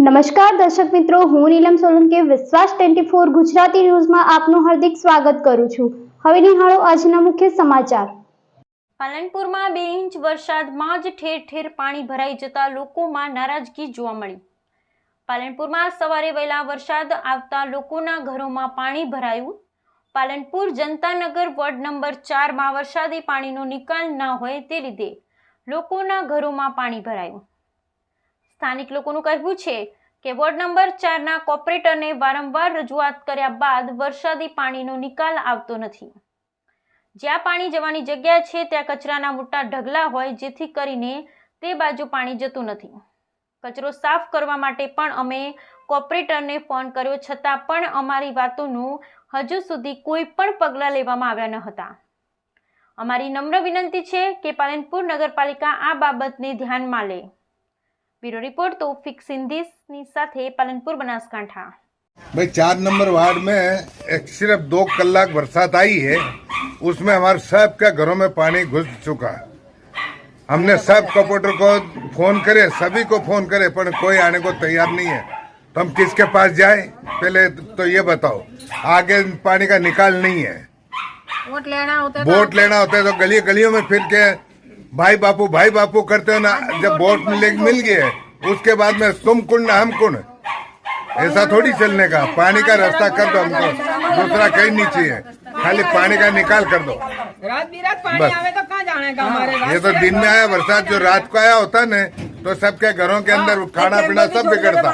નમસ્કાર દર્શક મિત્રો, હું નીલમ સોલંકી વિશ્વાસ 24 ગુજરાતી ન્યૂઝમાં આપનું હાર્દિક સ્વાગત કરું છું। હવે નિહાળો આજના મુખ્ય સમાચાર। પાલનપુરમાં 2 ઇંચ વરસાદમાં જ ઠેર ઠેર પાણી ભરાઈ જતા લોકોમાં નારાજગી જોવા મળી। પાલનપુરમાં સવારે વહેલા વરસાદ આવતા લોકોના ઘરોમાં પાણી ભરાયું। પાલનપુર જનતાનગર વોર્ડ નંબર 4માં વરસાદી પાણીનો નિકાલ ન હોય તે લીધે લોકોના ઘરોમાં પાણી ભરાયું। સ્થાનિક લોકોનું કહેવું છે કે વોર્ડ નંબર 4ના કોર્પોરેટરને વારંવાર રજૂઆત કર્યા બાદ વરસાદી પાણીનો નિકાલ આવતો નથી। જ્યાં પાણી જવાની જગ્યા છે ત્યાં કચરાના મોટા ઢગલા હોય, જેથી કરીને તે બાજુ પાણી જતું નથી। કચરો સાફ કરવા માટે પણ અમે કોર્પોરેટરને ફોન કર્યો, છતાં પણ અમારી વાતોનું હજુ સુધી કોઈ પણ પગલાં લેવામાં આવ્યા ન હતા। અમારી નમ્ર વિનંતી છે કે પાલનપુર નગરપાલિકા આ બાબતને ધ્યાનમાં લે। ब्यूरो रिपोर्ट तौफीक सिंधी साथे पालनपुर बनासकांठा। भाई 4 नंबर वार्ड में सिर्फ 2 कलाक बरसात आई है, उसमें हमारे सब के घरों में पानी घुस चुका। हमने सब कॉर्पोरेटर को फोन करे, सभी को फोन करे, पर कोई आने को तैयार नहीं है। तो हम किसके पास जाए? पहले तो ये बताओ। आगे पानी का निकाल नहीं है। वोट लेना होता है तो गली गलियों में फिर के भाई बापू करते हो ना। जब वोट मिल गए उसके बाद में तुम कुण ना हम कुण, ऐसा थोड़ी चलने का। पानी का रास्ता कर दो हमको, दूसरा कहीं नहीं चाहिए, खाली पानी का निकाल कर दो। रात बिरात पानी आवे तो कहाँ जाने का हमारे? ये तो दिन में आया बरसात, जो रात को आया होता न तो सबके घरों के अंदर खाना पीना सब बिगड़ता।